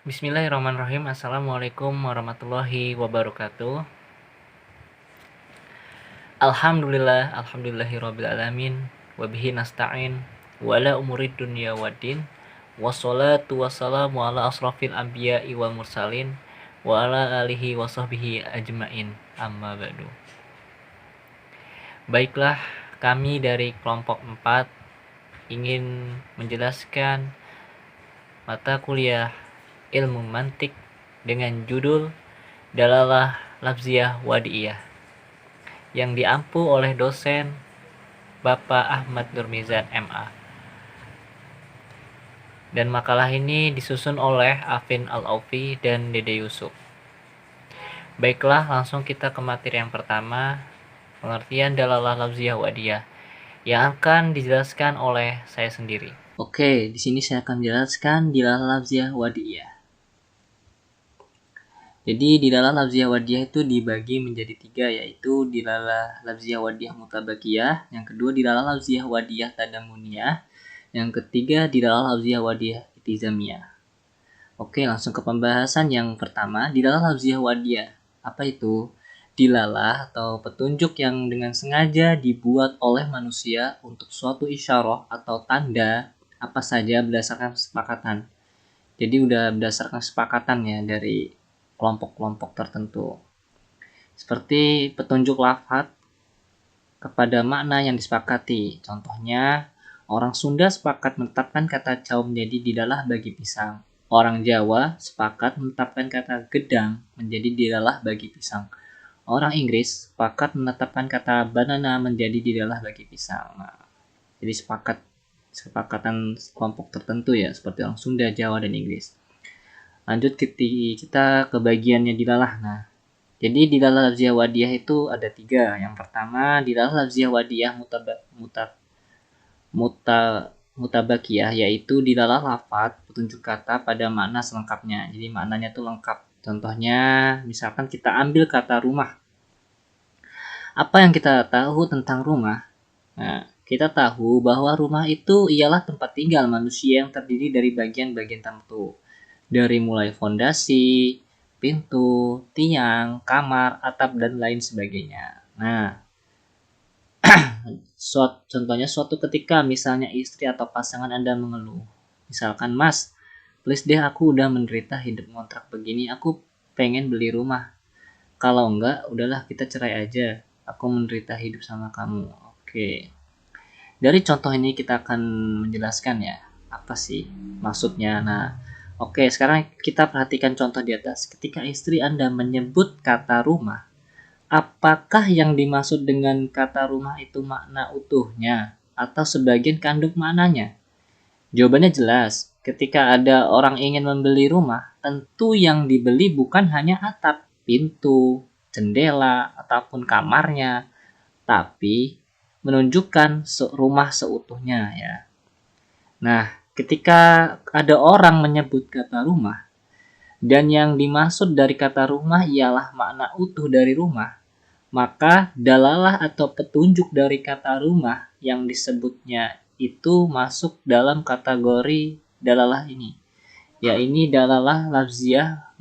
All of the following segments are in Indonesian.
Bismillahirrahmanirrahim. Assalamualaikum warahmatullahi wabarakatuh. Alhamdulillahirabbil alamin wa bihi nasta'in wa ala umurid dunya waddin. Wassalatu wassalamu ala asrafil anbiya'i wal mursalin wa ala alihi wa sahbihi ajmain. Amma ba'du. Baiklah, kami dari kelompok 4 ingin menjelaskan mata kuliah ilmu mantik dengan judul Dalalah Lafziyah Wadiyah yang diampu oleh dosen Bapak Ahmad Nurmizan MA. Dan makalah ini disusun oleh Afin Al-Aufi dan Dede Yusuf. Baiklah, langsung kita ke materi yang pertama, pengertian Dalalah Lafziyah Wadiyah, yang akan dijelaskan oleh saya sendiri. Oke, di sini saya akan menjelaskan Dalalah Lafziyah Wadiyah. Jadi dilalah lafziyah wadiyah itu dibagi menjadi 3, yaitu dilalah lafziyah wadiyah mutabakiyah, yang kedua dilalah lafziyah wadiyah tadamuniyah, yang ketiga dilalah lafziyah wadiyah itizamiyah. Oke, langsung ke pembahasan yang pertama, dilalah lafziyah wadiyah. Apa itu? Dilalah atau petunjuk yang dengan sengaja dibuat oleh manusia untuk suatu isyarah atau tanda apa saja berdasarkan kesepakatan. Jadi udah berdasarkan kesepakatan ya dari kelompok-kelompok tertentu. Seperti petunjuk lafaz kepada makna yang disepakati. Contohnya, orang Sunda sepakat menetapkan kata caw menjadi dilalah bagi pisang. Orang Jawa sepakat menetapkan kata gedang menjadi dilalah bagi pisang. Orang Inggris sepakat menetapkan kata banana menjadi dilalah bagi pisang. Nah, jadi sepakatan kelompok tertentu ya, seperti orang Sunda, Jawa, dan Inggris. Lanjut kita ke bagiannya dilalah. Nah, jadi dilalah lafziyah wadiyah itu ada 3. Yang pertama, dilalah lafziyah wadiyah mutabakiyah, yaitu dilalah lafaz petunjuk kata pada makna selengkapnya. Jadi maknanya itu lengkap. Contohnya, misalkan kita ambil kata rumah. Apa yang kita tahu tentang rumah? Nah, kita tahu bahwa rumah itu ialah tempat tinggal manusia yang terdiri dari bagian-bagian tertentu. Dari mulai fondasi, pintu, tiang, kamar, atap, dan lain sebagainya. Nah, contohnya suatu ketika misalnya istri atau pasangan Anda mengeluh. Misalkan, Mas, please deh aku udah menderita hidup ngontrak begini, aku pengen beli rumah. Kalau enggak, udahlah kita cerai aja. Aku menderita hidup sama kamu. Oke. Dari contoh ini kita akan menjelaskan ya, apa sih maksudnya. Nah, oke, sekarang kita perhatikan contoh di atas. Ketika istri Anda menyebut kata rumah, apakah yang dimaksud dengan kata rumah itu makna utuhnya atau sebagian kandung maknanya? Jawabannya jelas. Ketika ada orang ingin membeli rumah, tentu yang dibeli bukan hanya atap, pintu, jendela, ataupun kamarnya, tapi menunjukkan rumah seutuhnya ya. Nah, ketika ada orang menyebut kata rumah, dan yang dimaksud dari kata rumah ialah makna utuh dari rumah, maka dalalah atau petunjuk dari kata rumah yang disebutnya itu masuk dalam kategori dalalah ini. Ya, ini dalalah lafziyah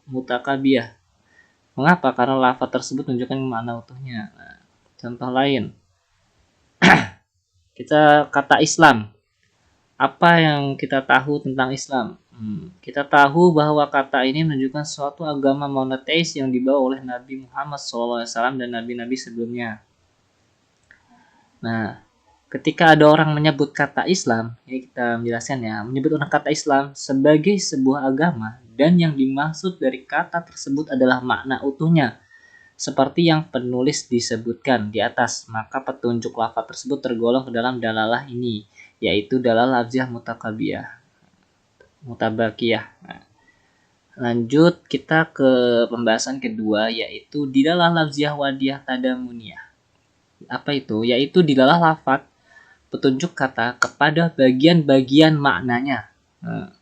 mutakabiyah. Mengapa? Karena lafaz tersebut menunjukkan makna utuhnya. Nah, contoh lain. Kita kata Islam. Apa yang kita tahu tentang Islam? Kita tahu bahwa kata ini menunjukkan suatu agama monoteis yang dibawa oleh Nabi Muhammad SAW dan nabi-nabi sebelumnya. Nah, ketika ada orang menyebut kata Islam, ini kita menjelaskan ya, menyebut orang kata Islam sebagai sebuah agama dan yang dimaksud dari kata tersebut adalah makna utuhnya, seperti yang penulis disebutkan di atas, maka petunjuk lafaz tersebut tergolong ke dalam dalalah ini, yaitu dalalah lafziyah mutabakiyah. Nah, lanjut kita ke pembahasan kedua, yaitu dilalah lafziyah wadiyah tadamuniyah. Apa itu? Yaitu dilalah lafaz petunjuk kata kepada bagian-bagian maknanya. Nah,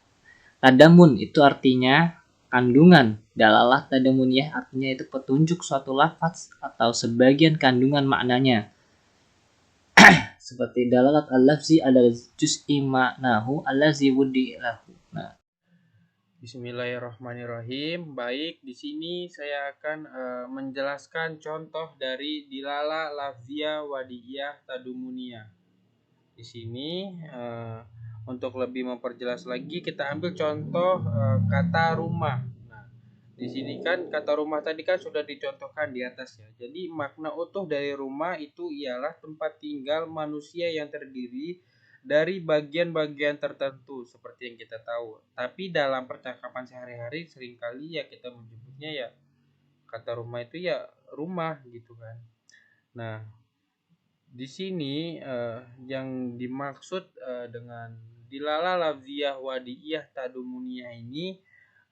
tadamun itu artinya kandungan. Dalalah tadamuniyah artinya itu petunjuk suatu lafaz atau sebagian kandungan maknanya. Seperti dalalat al-lafzi ala juz'i ma'nahu allazi wudi lahu. Nah, Bismillahirrahmanirrahim. Baik, di sini saya akan menjelaskan contoh dari dilala lafziyah wadiyah tadumuniyah. Di sini untuk lebih memperjelas lagi kita ambil contoh kata rumah. Nah, di sini kan kata rumah tadi kan sudah dicontohkan di atas ya. Jadi makna utuh dari rumah itu ialah tempat tinggal manusia yang terdiri dari bagian-bagian tertentu seperti yang kita tahu. Tapi dalam percakapan sehari-hari seringkali ya kita menyebutnya ya kata rumah itu ya rumah gitu kan. Nah, di sini yang dimaksud dengan dilala lafziyah wadiyah tadumuniyah ini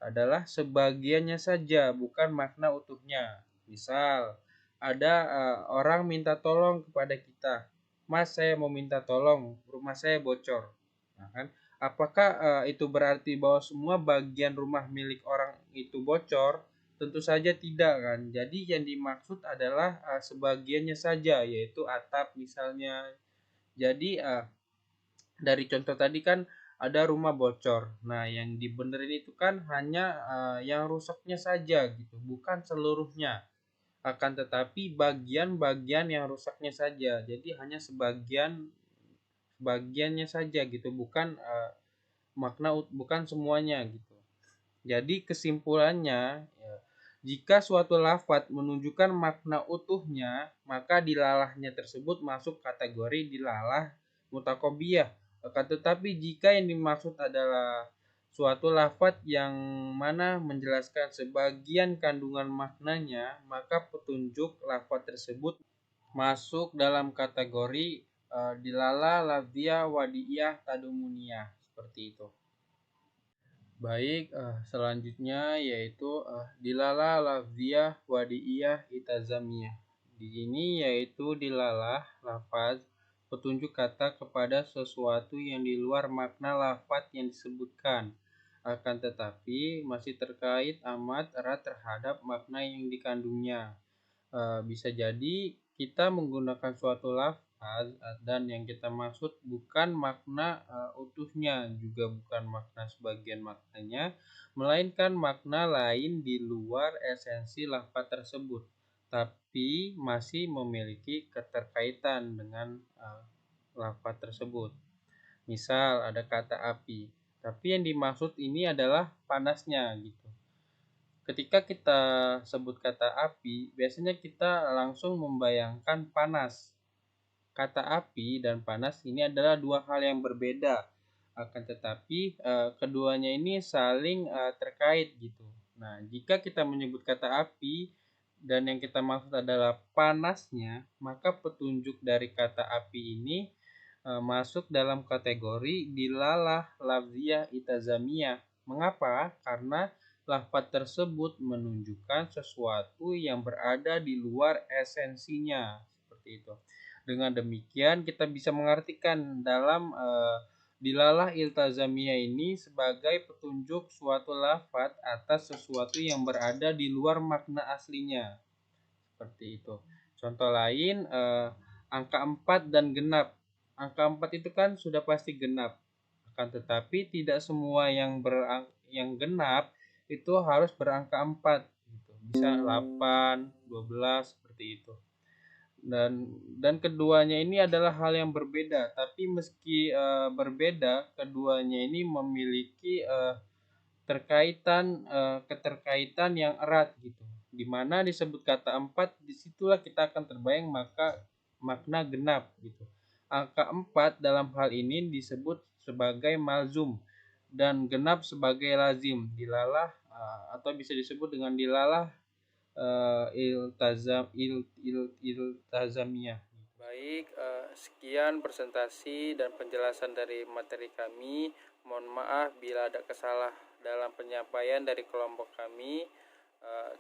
adalah sebagiannya saja, bukan makna utuhnya. Misal, ada orang minta tolong kepada kita, Mas, saya mau minta tolong, rumah saya bocor. Nah, kan? Apakah itu berarti bahwa semua bagian rumah milik orang itu bocor? Tentu saja tidak kan. Jadi yang dimaksud adalah sebagiannya saja, yaitu atap misalnya. Jadi dari contoh tadi kan ada rumah bocor. Nah, yang dibenerin itu kan hanya yang rusaknya saja gitu, bukan seluruhnya. Akan tetapi bagian-bagian yang rusaknya saja. Jadi hanya bagiannya saja gitu, bukan bukan semuanya gitu. Jadi kesimpulannya, ya, jika suatu lafadz menunjukkan makna utuhnya, maka dilalahnya tersebut masuk kategori dilalah mutakobiyah. Akan tetapi jika yang dimaksud adalah suatu lafadz yang mana menjelaskan sebagian kandungan maknanya, maka petunjuk lafadz tersebut masuk dalam kategori dilalah lafziyah wadiyah tadumuniyah seperti itu. Baik, selanjutnya yaitu dilalah lafziyah wadiyah itazamiyah. Di sini yaitu dilalah lafaz petunjuk kata kepada sesuatu yang di luar makna lafaz yang disebutkan. Akan tetapi masih terkait amat erat terhadap makna yang dikandungnya. Bisa jadi kita menggunakan suatu lafaz dan yang kita maksud bukan makna utuhnya, juga bukan makna sebagian maknanya, melainkan makna lain di luar esensi lafaz tersebut, tapi masih memiliki keterkaitan dengan lafaz tersebut. Misal ada kata api, tapi yang dimaksud ini adalah panasnya gitu. Ketika kita sebut kata api, biasanya kita langsung membayangkan panas. Kata api dan panas ini adalah dua hal yang berbeda. Akan tetapi keduanya ini saling terkait gitu. Nah, jika kita menyebut kata api dan yang kita maksud adalah panasnya, maka petunjuk dari kata api ini masuk dalam kategori dilalah lafziyah itazamiyah. Mengapa? Karena lafaz tersebut menunjukkan sesuatu yang berada di luar esensinya, seperti itu. Dengan demikian kita bisa mengartikan dalam dilalah iltazamiyah ini sebagai petunjuk suatu lafaz atas sesuatu yang berada di luar makna aslinya, seperti itu. Contoh lain angka 4 dan genap. Angka 4 itu kan sudah pasti genap. Akan tetapi tidak semua yang genap itu harus berangka 4 gitu. Bisa 8, 12 seperti itu. Dan keduanya ini adalah hal yang berbeda, tapi meski berbeda, keduanya ini memiliki keterkaitan yang erat gitu. Dimana disebut kata 4, disitulah kita akan terbayang maka makna genap gitu. Angka 4 dalam hal ini disebut sebagai malzum dan genap sebagai lazim, dilalah atau bisa disebut dengan dilalah iltazamiyah. Baik, sekian presentasi dan penjelasan dari materi kami. Mohon maaf bila ada kesalah dalam penyampaian dari kelompok kami.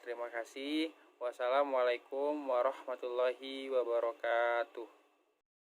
Terima kasih. Wassalamualaikum warahmatullahi wabarakatuh.